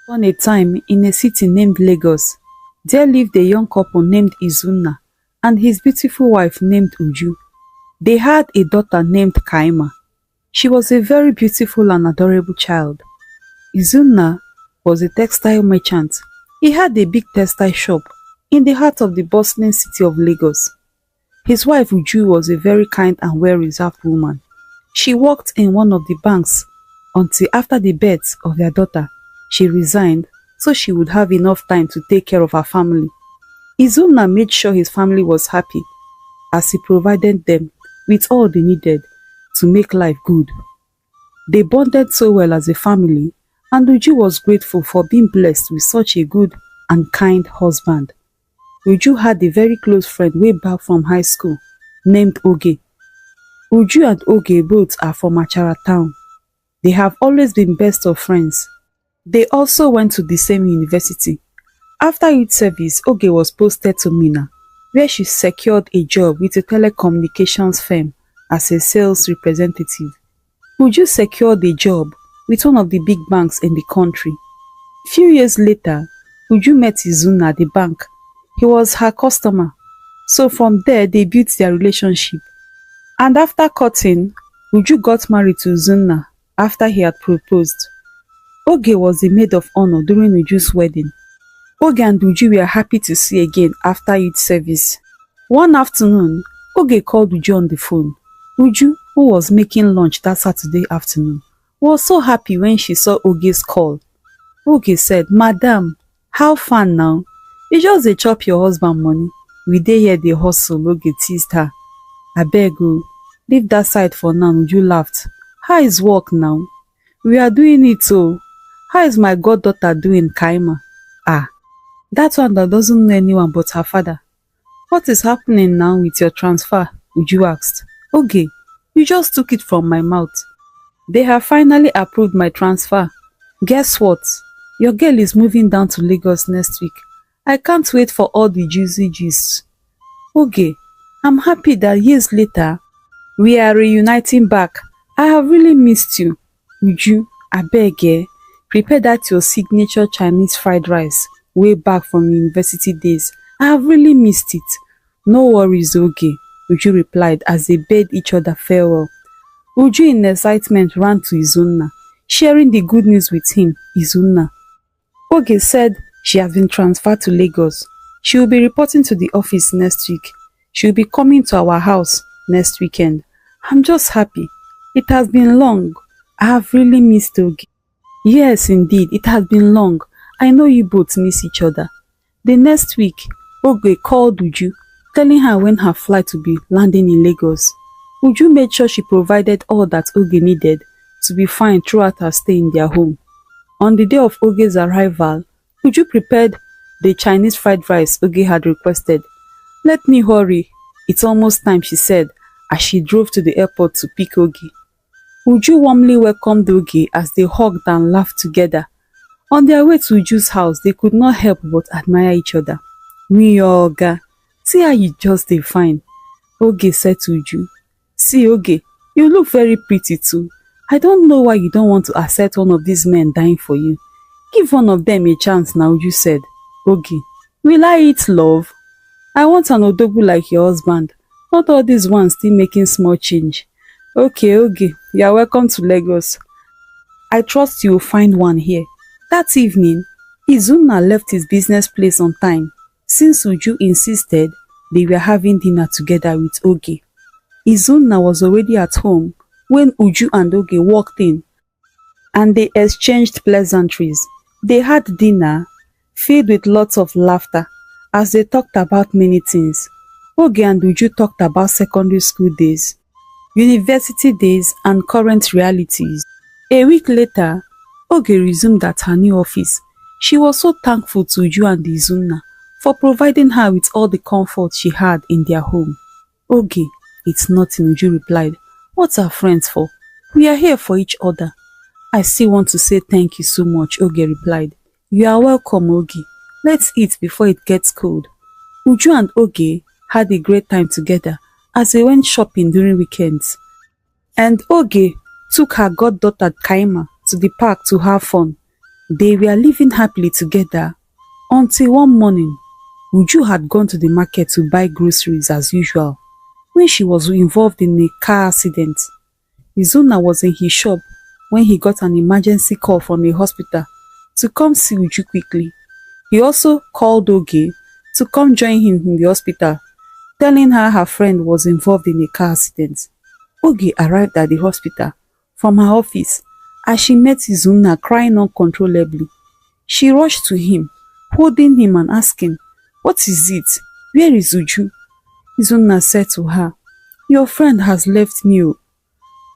Upon a time, in a city named Lagos, there lived a young couple named Izunna and his beautiful wife named Uju. They had a daughter named Kaima. She was a very beautiful and adorable child. Izunna was a textile merchant. He had a big textile shop in the heart of the bustling city of Lagos. His wife Uju was a very kind and well-reserved woman. She worked in one of the banks until after the birth of their daughter. She resigned so she would have enough time to take care of her family. Izunna made sure his family was happy as he provided them with all they needed to make life good. They bonded so well as a family, and Uju was grateful for being blessed with such a good and kind husband. Uju had a very close friend way back from high school named Oge. Uju and Oge both are from Achara town. They have always been best of friends. They also went to the same university. After youth service, Oge was posted to Minna, where she secured a job with a telecommunications firm as a sales representative. Uju secured a job with one of the big banks in the country. Few years later, Uju met Izunna at the bank. He was her customer. So from there, they built their relationship. And after courting, Uju got married to Izunna after he had proposed. Oge was the maid of honor during Uju's wedding. Oge and Uju were happy to see again after youth service. One afternoon, Oge called Uju on the phone. Uju, who was making lunch that Saturday afternoon, was so happy when she saw Oge's call. Oge said, "Madam, how far now? You just dey chop your husband money. We dey here dey hustle," Oge teased her. "Abeg o, leave that side for now," Uju laughed. "How is work now?" "We are doing it o. How is my goddaughter doing, Kaima?" "Ah, that one that doesn't know anyone but her father." "What is happening now with your transfer?" Uju asked. "Oge, you just took it from my mouth. They have finally approved my transfer. Guess what? Your girl is moving down to Lagos next week. I can't wait for all the juicy gist." "Oge, I'm happy that years later, we are reuniting back. I have really missed you." "Uju, abeg prepare that your signature Chinese fried rice way back from university days. I have really missed it." "No worries, Oge," Uju replied as they bade each other farewell. Uju in excitement ran to Izunna, sharing the good news with him. Izunna. Oge said she has been transferred to Lagos. She will be reporting to the office next week. She will be coming to our house next weekend. "I'm just happy. It has been long. I have really missed Oge." "Yes, indeed, it has been long. I know you both miss each other." The next week, Oge called Uju, telling her when her flight would be landing in Lagos. Uju made sure she provided all that Oge needed to be fine throughout her stay in their home. On the day of Oge's arrival, Uju prepared the Chinese fried rice Oge had requested. "Let me hurry. It's almost time," she said as she drove to the airport to pick Oge. Uju warmly welcomed Oge as they hugged and laughed together. On their way to Uju's house, they could not help but admire each other. "Oga, see how you just dey fine," Oge said to Uju. "See, Oge, you look very pretty too. I don't know why you don't want to accept one of these men dying for you. Give one of them a chance now," Uju said. "Oge, will I eat love? I want an odogu like your husband, not all these ones still making small change." "Okay, Oge, you are welcome to Lagos. I trust you will find one here." That evening, Izunna left his business place on time, since Uju insisted they were having dinner together with Oge. Izunna was already at home when Uju and Oge walked in, and they exchanged pleasantries. They had dinner filled with lots of laughter as they talked about many things. Oge and Uju talked about secondary school days, university days, and current realities. A week later, Oge resumed at her new office. She was so thankful to Uju and Izunna for providing her with all the comfort she had in their home. "Oge, it's nothing," Uju replied. "What are friends for? We are here for each other." "I still want to say thank you so much," Oge replied. "You are welcome, Oge. Let's eat before it gets cold." Uju and Oge had a great time together as they went shopping during weekends. And Oge took her goddaughter Kaima to the park to have fun. They were living happily together until one morning, Uju had gone to the market to buy groceries as usual when she was involved in a car accident. Izuna was in his shop when he got an emergency call from a hospital to come see Uju quickly. He also called Oge to come join him in the hospital, telling her her friend was involved in a car accident. Oge arrived at the hospital from her office as she met Izuna crying uncontrollably. She rushed to him, holding him and asking, "What is it? Where is Uju?" Izuna said to her, "Your friend has left me."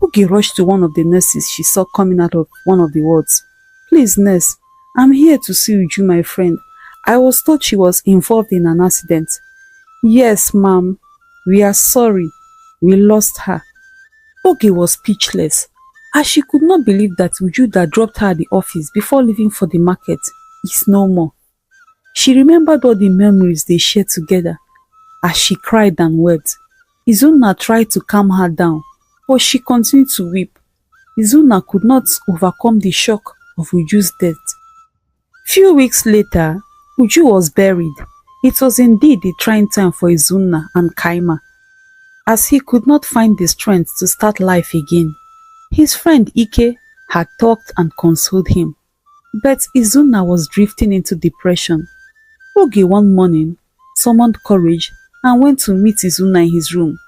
Oge rushed to one of the nurses she saw coming out of one of the wards. "Please, nurse, I'm here to see Uju, my friend. I was told she was involved in an accident." "Yes, ma'am. We are sorry. We lost her." Oge was speechless as she could not believe that Uju that dropped her at the office before leaving for the market is no more. She remembered all the memories they shared together as she cried and wept. Izuna tried to calm her down, but she continued to weep. Izuna could not overcome the shock of Uju's death. Few weeks later, Uju was buried. It was indeed a trying time for Izuna and Kaima, as he could not find the strength to start life again. His friend Ike had talked and consoled him, but Izuna was drifting into depression. Oge one morning summoned courage and went to meet Izuna in his room.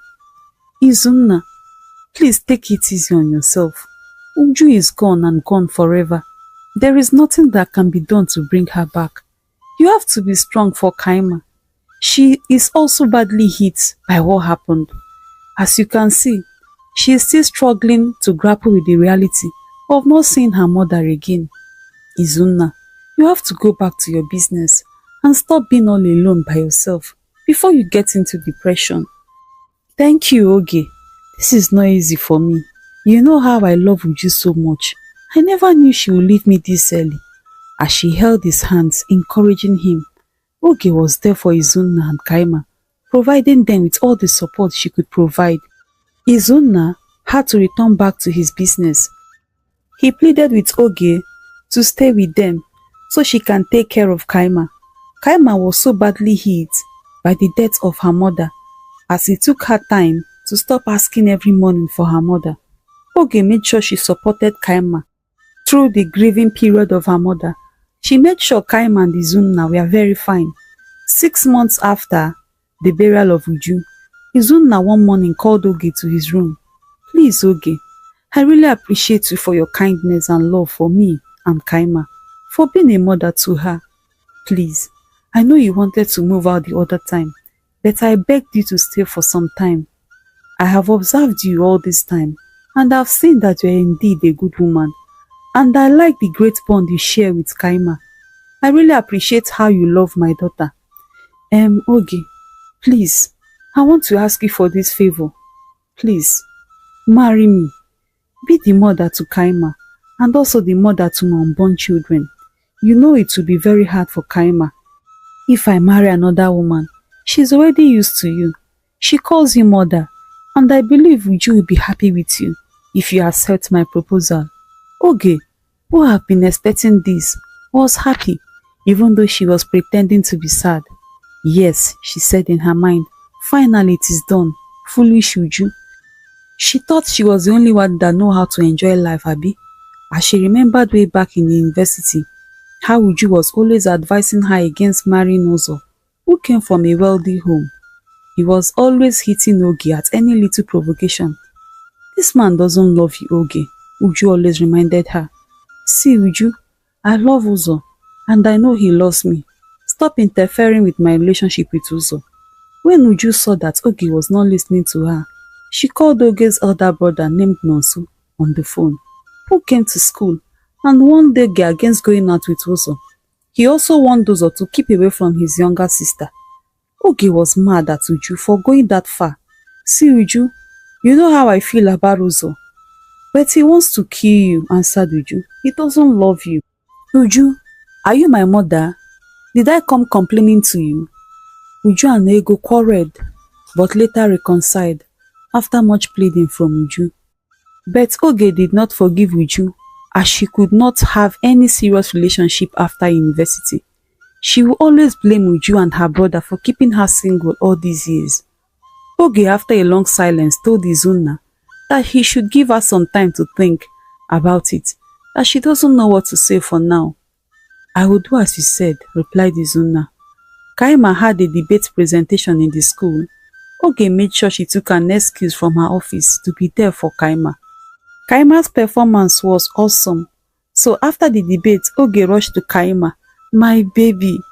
"Izuna, please take it easy on yourself. Uju is gone and gone forever. There is nothing that can be done to bring her back. You have to be strong for Kaima. She is also badly hit by what happened. As you can see, she is still struggling to grapple with the reality of not seeing her mother again. Izuna, you have to go back to your business and stop being all alone by yourself before you get into depression." "Thank you, Oge. This is not easy for me. You know how I love Uju so much. I never knew she would leave me this early." As she held his hands, encouraging him, Oge was there for Izuna and Kaima, providing them with all the support she could provide. Izuna had to return back to his business. He pleaded with Oge to stay with them so she can take care of Kaima. Kaima was so badly hit by the death of her mother, as it took her time to stop asking every morning for her mother. Oge made sure she supported Kaima through the grieving period of her mother. She made sure Kaima and Izuna were very fine. 6 months after the burial of Uju, Izuna one morning called Oge to his room. "Please, Oge, I really appreciate you for your kindness and love for me and Kaima, for being a mother to her. Please, I know you wanted to move out the other time, but I begged you to stay for some time. I have observed you all this time, and I've seen that you are indeed a good woman, and I like the great bond you share with Kaima. I really appreciate how you love my daughter. Oge, please, I want to ask you for this favor. Please, marry me. Be the mother to Kaima, and also the mother to my unborn children. You know it will be very hard for Kaima if I marry another woman. She's already used to you. She calls you mother, and I believe Uju will be happy with you if you accept my proposal." Oge, who had been expecting this, was happy, even though she was pretending to be sad. "Yes," she said in her mind, "finally it is done. Foolish Uju." She thought she was the only one that knew how to enjoy life, Abi, as she remembered way back in the university how Uju was always advising her against marrying Ozo, who came from a wealthy home. He was always hitting Oge at any little provocation. "This man doesn't love you, Oge," Uju always reminded her. "See, Uju, I love Uzo, and I know he loves me. Stop interfering with my relationship with Uzo." When Uju saw that Oge was not listening to her, she called Oge's elder brother named Nonsu on the phone, who came to school and warned Oge against going out with Uzo. He also warned Uzo to keep away from his younger sister. Oge was mad at Uju for going that far. "See, Uju, you know how I feel about Uzo. But he wants to kill you," answered Uju. "He doesn't love you." "Uju, are you my mother? Did I come complaining to you?" Uju and Ego quarreled, but later reconciled after much pleading from Uju. But Oge did not forgive Uju as she could not have any serious relationship after university. She will always blame Uju and her brother for keeping her single all these years. Oge, after a long silence, told Izunna that he should give her some time to think about it, that she doesn't know what to say for now. "I will do as you said," replied Izunna. Kaima had a debate presentation in the school. Oge made sure she took an excuse from her office to be there for Kaima. Kaima's performance was awesome. So after the debate, Oge rushed to Kaima. "My baby,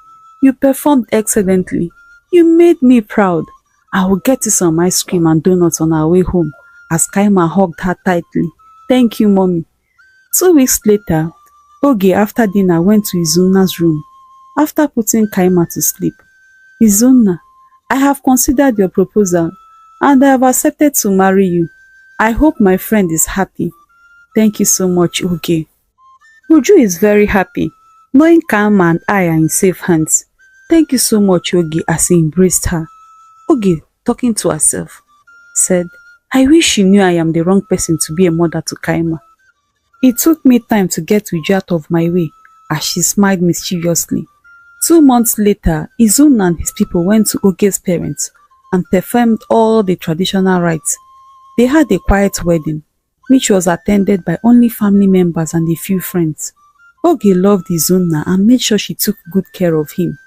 you performed excellently. You made me proud. I will get you some ice cream and donuts on our way home," as Kaima hugged her tightly. "Thank you, mommy." 2 weeks later, Oge after dinner went to Izunna's room. After putting Kaima to sleep, "Izunna, I have considered your proposal and I have accepted to marry you. I hope my friend is happy." "Thank you so much, Oge." Uju is very happy, knowing Kaima and I are in safe hands. "Thank you so much, Oge," as he embraced her. Oge, talking to herself, said, "I wish she knew I am the wrong person to be a mother to Kaima. It took me time to get Uju out of my way," as she smiled mischievously. 2 months later, Izunna and his people went to Oge's parents and performed all the traditional rites. They had a quiet wedding, which was attended by only family members and a few friends. Oge loved Izunna and made sure she took good care of him.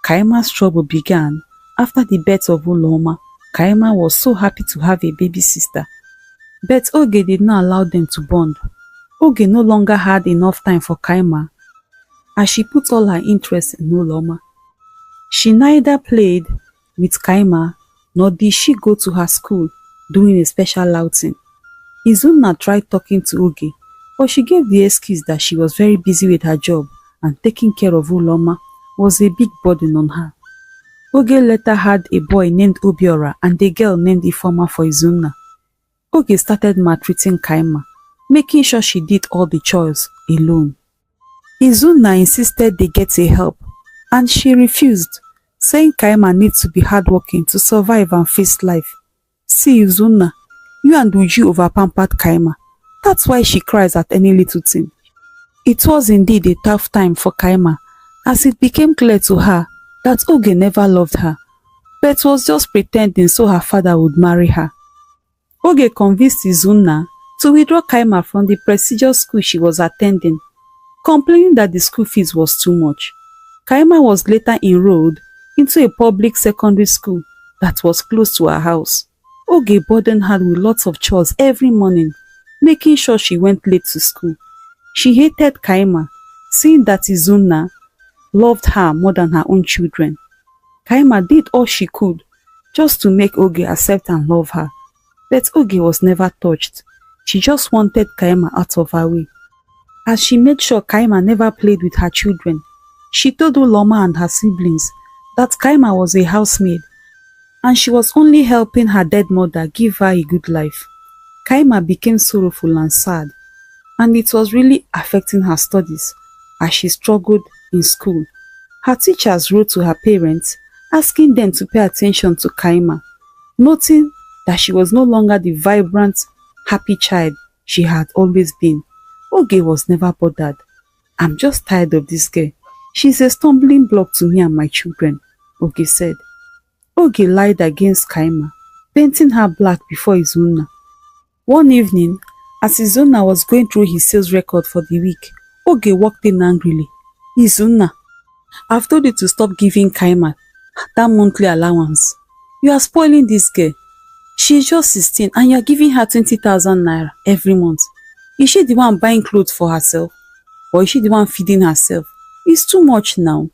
Kaima's trouble began after the birth of Uloma. Kaima was so happy to have a baby sister, but Oge did not allow them to bond. Oge no longer had enough time for Kaima, as she put all her interest in Uloma. She neither played with Kaima nor did she go to her school during a special outing. Izunna tried talking to Oge, but she gave the excuse that she was very busy with her job and taking care of Uloma was a big burden on her. Oge later had a boy named Obiora and a girl named Ifeoma for Izunna. Oge started maltreating Kaima, making sure she did all the chores alone. Izunna insisted they get a help, and she refused, saying Kaima needs to be hardworking to survive and face life. "See, Izunna, you and Uju over-pampered Kaima. That's why she cries at any little thing." It was indeed a tough time for Kaima, as it became clear to her that Oge never loved her, but was just pretending so her father would marry her. Oge convinced Izunna to withdraw Kaima from the prestigious school she was attending, complaining that the school fees was too much. Kaima was later enrolled into a public secondary school that was close to her house. Oge burdened her with lots of chores every morning, making sure she went late to school. She hated Kaima, seeing that Izunna loved her more than her own children. Kaima did all she could just to make Oge accept and love her, but Oge was never touched. She just wanted Kaima out of her way. As she made sure Kaima never played with her children, she told Uloma and her siblings that Kaima was a housemaid and she was only helping her dead mother give her a good life. Kaima became sorrowful and sad, and it was really affecting her studies as she struggled in school. Her teachers wrote to her parents asking them to pay attention to Kaima, noting that she was no longer the vibrant, happy child she had always been. Oge was never bothered. "I'm just tired of this girl. She's a stumbling block to me and my children," Oge said. Oge lied against Kaima, painting her black before Izunna. One evening, as Izunna was going through his sales record for the week, Oge walked in angrily. "Izunna, I've told you to stop giving Kaima that monthly allowance. You are spoiling this girl. She is just 16 and you are giving her 20,000 naira every month. Is she the one buying clothes for herself? Or is she the one feeding herself? It's too much now."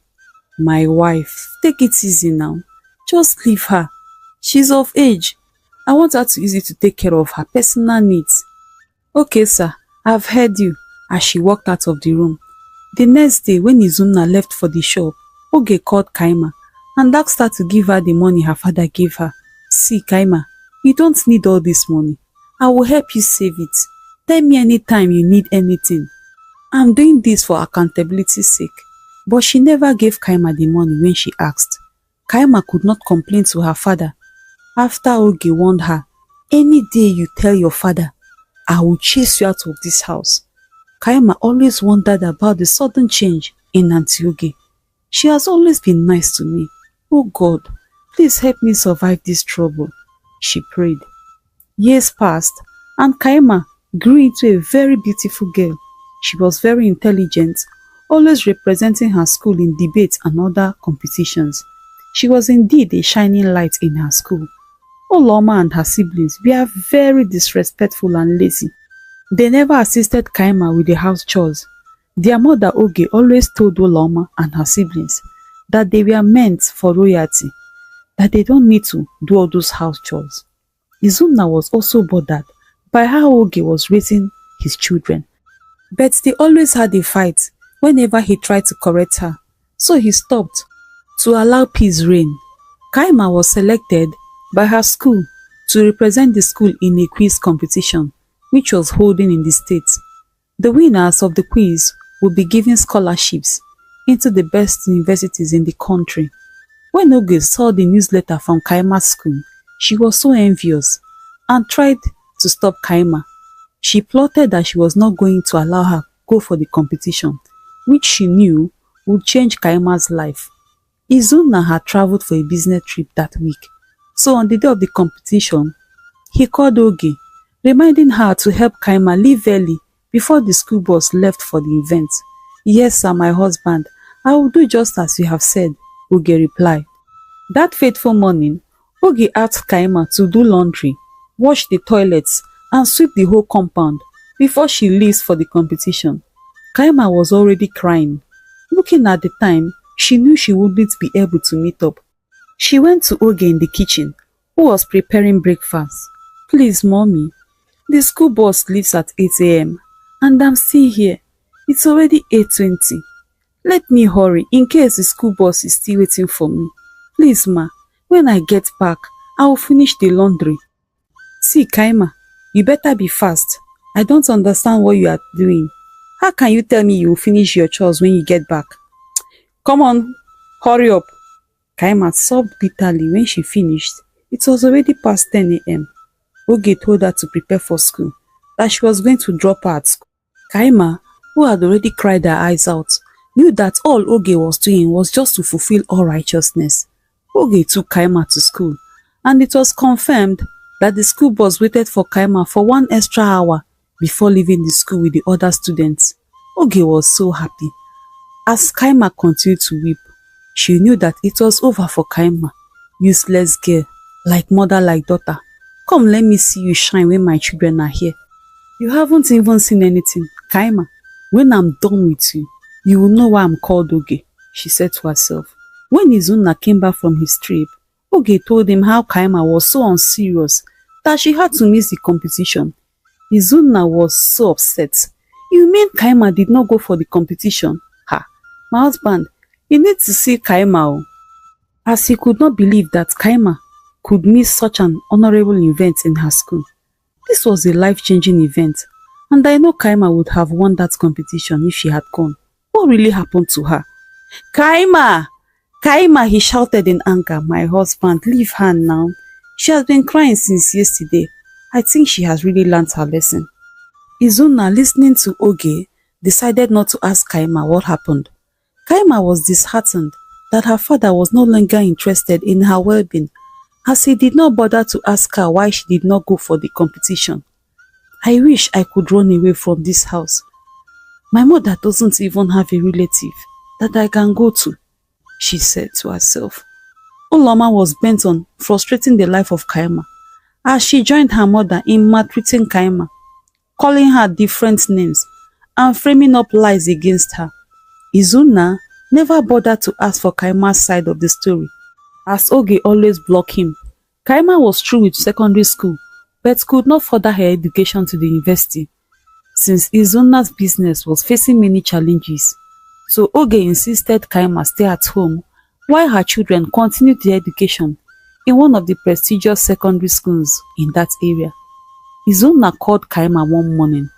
"My wife, take it easy now. Just leave her. She's of age. I want her to use it to take care of her personal needs." "Okay, sir, I've heard you," as she walked out of the room. The next day, when Izunna left for the shop, Oge called Kaima and asked her to give her the money her father gave her. "See, Kaima, you don't need all this money. I will help you save it. Tell me anytime you need anything. I'm doing this for accountability's sake." But she never gave Kaima the money when she asked. Kaima could not complain to her father. After Oge warned her, "Any day you tell your father, I will chase you out of this house." Kaima always wondered about the sudden change in Auntie Oge. She has always been nice to me. Oh God, please help me survive this trouble, she prayed. Years passed, and Kaima grew into a very beautiful girl. She was very intelligent, always representing her school in debates and other competitions. She was indeed a shining light in her school. Oloma and her siblings were very disrespectful and lazy. They never assisted Kaima with the house chores. Their mother Oge always told Oloma and her siblings that they were meant for royalty, that they don't need to do all those house chores. Izuna was also bothered by how Oge was raising his children, but they always had a fight whenever he tried to correct her, so he stopped to allow peace reign. Kaima was selected by her school to represent the school in a quiz competition which was holding in the state. The winners of the quiz would be given scholarships into the best universities in the country. When Oge saw the newsletter from Kaima's school, she was so envious and tried to stop Kaima. She plotted that she was not going to allow her go for the competition, which she knew would change Kaima's life. Izuna had traveled for a business trip that week, so on the day of the competition, he called Oge, reminding her to help Kaima leave early before the school bus left for the event. Yes, sir, my husband, I will do just as you have said, Oge replied. That fateful morning, Oge asked Kaima to do laundry, wash the toilets, and sweep the whole compound before she leaves for the competition. Kaima was already crying. Looking at the time, she knew she wouldn't be able to meet up. She went to Oge in the kitchen, who was preparing breakfast. Please, mommy, the school bus leaves at 8 a.m. and I'm still here. It's already 8:20. Let me hurry in case the school bus is still waiting for me. Please, ma, when I get back, I will finish the laundry. See, Kaima, you better be fast. I don't understand what you are doing. How can you tell me you will finish your chores when you get back? Come on, hurry up. Kaima sobbed bitterly when she finished. It was already past 10 a.m. Oge told her to prepare for school, that she was going to drop her at school. Kaima, who had already cried her eyes out, knew that all Oge was doing was just to fulfill all righteousness. Oge took Kaima to school, and it was confirmed that the school bus waited for Kaima for 1 extra hour before leaving the school with the other students. Oge was so happy. As Kaima continued to weep, she knew that it was over for Kaima. Useless girl, like mother, like daughter. Come, let me see you shine when my children are here. You haven't even seen anything. Kaima, when I'm done with you, you will know why I'm called Oge, she said to herself. When Izuna came back from his trip, Oge told him how Kaima was so unserious that she had to miss the competition. Izuna was so upset. You mean Kaima did not go for the competition? Ha! My husband, you need to see Kaima. As he could not believe that Kaima could miss such an honorable event in her school. This was a life-changing event, and I know Kaima would have won that competition if she had gone. What really happened to her? Kaima! Kaima, he shouted in anger. My husband, leave her now. She has been crying since yesterday. I think she has really learnt her lesson. Izuna, listening to Oge, decided not to ask Kaima what happened. Kaima was disheartened that her father was no longer interested in her well-being, as he did not bother to ask her why she did not go for the competition. I wish I could run away from this house. My mother doesn't even have a relative that I can go to, she said to herself. Uloma was bent on frustrating the life of Kaima, as she joined her mother in maltreating Kaima, calling her different names and framing up lies against her. Izuna never bothered to ask for Kaima's side of the story, as Oge always blocked him. Kaima was through with secondary school, but could not further her education to the university, since Izuna's business was facing many challenges. So Oge insisted Kaima stay at home while her children continued their education in one of the prestigious secondary schools in that area. Izuna called Kaima one morning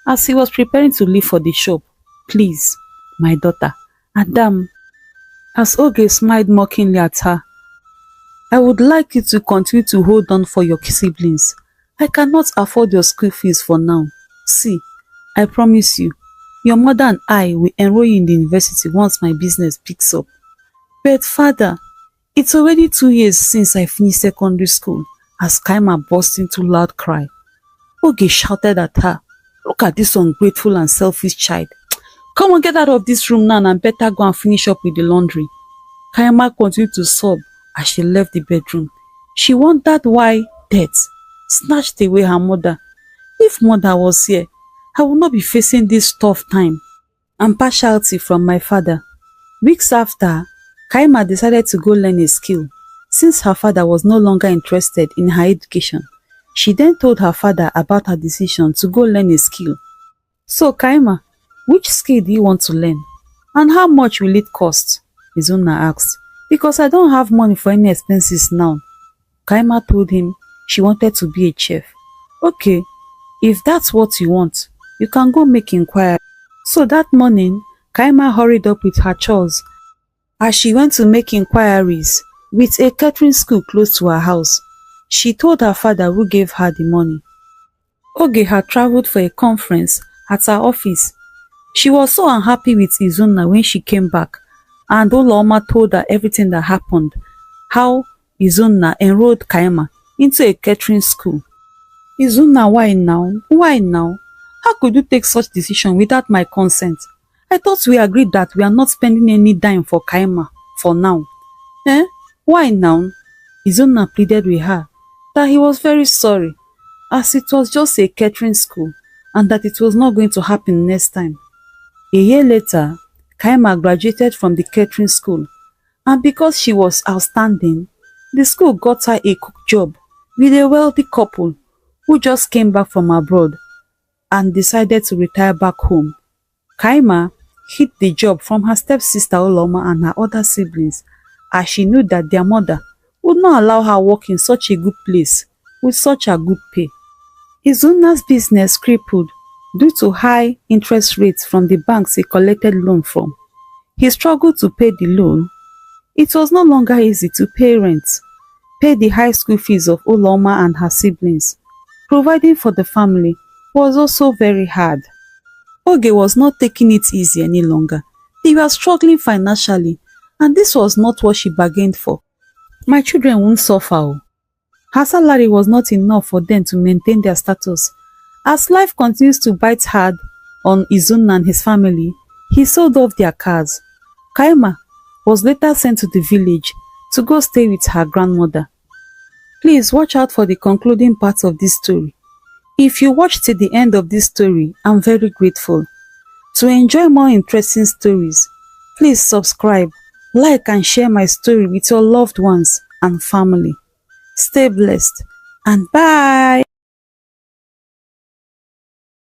as he was preparing to leave for the shop. Please, my daughter, Adam. As Oge smiled mockingly at her, I would like you to continue to hold on for your siblings. I cannot afford your school fees for now. See, I promise you, Your mother and I will enroll you in the university once my business picks up. But father, it's already 2 years since I finished secondary school, as Kaima burst into loud cry. Oge shouted at her, "Look at this ungrateful and selfish child. Come on, get out of this room now and better go and finish up with the laundry." Kaima continued to sob as she left the bedroom. She wondered why death snatched away her mother. If mother was here, I would not be facing this tough time and partiality from my father. Weeks after, Kaima decided to go learn a skill. Since her father was no longer interested in her education, she then told her father about her decision to go learn a skill. "So Kaima, which skill do you want to learn? And how much will it cost?" Izunna asked. "Because I don't have money for any expenses now." Kaima told him she wanted to be a chef. "Okay, if that's what you want, you can go make inquiry." So that morning, Kaima hurried up with her chores. As she went to make inquiries with a catering school close to her house, she told her father, who gave her the money. Oge had traveled for a conference at her office. She was so unhappy with Izunna when she came back, and Ulaoma told her everything that happened, how Izunna enrolled Kaima into a catering school. "Izunna, why now? Why now? How could you take such decision without my consent? I thought we agreed that we are not spending any dime for Kaima for now." Why now?" Izunna pleaded with her that he was very sorry, as it was just a catering school and that it was not going to happen next time. A year later, Kaima graduated from the catering school, and because she was outstanding, the school got her a cook job with a wealthy couple who just came back from abroad and decided to retire back home. Kaima hid the job from her stepsister Ulaoma and her other siblings, as she knew that their mother would not allow her work in such a good place with such a good pay. Izunna's business crippled due to high interest rates from the banks he collected loan from. He struggled to pay the loan. It was no longer easy to pay rent, pay the high school fees of Ulaoma and her siblings. Providing for the family was also very hard. Oge was not taking it easy any longer. They were struggling financially, and this was not what she bargained for. "My children won't suffer." Her salary was not enough for them to maintain their status. As life continues to bite hard on Izunna and his family, he sold off their cars. Kaima was later sent to the village to go stay with her grandmother. Please watch out for the concluding part of this story. If you watched till the end of this story, I'm very grateful. To enjoy more interesting stories, please subscribe, like and share my story with your loved ones and family. Stay blessed and bye.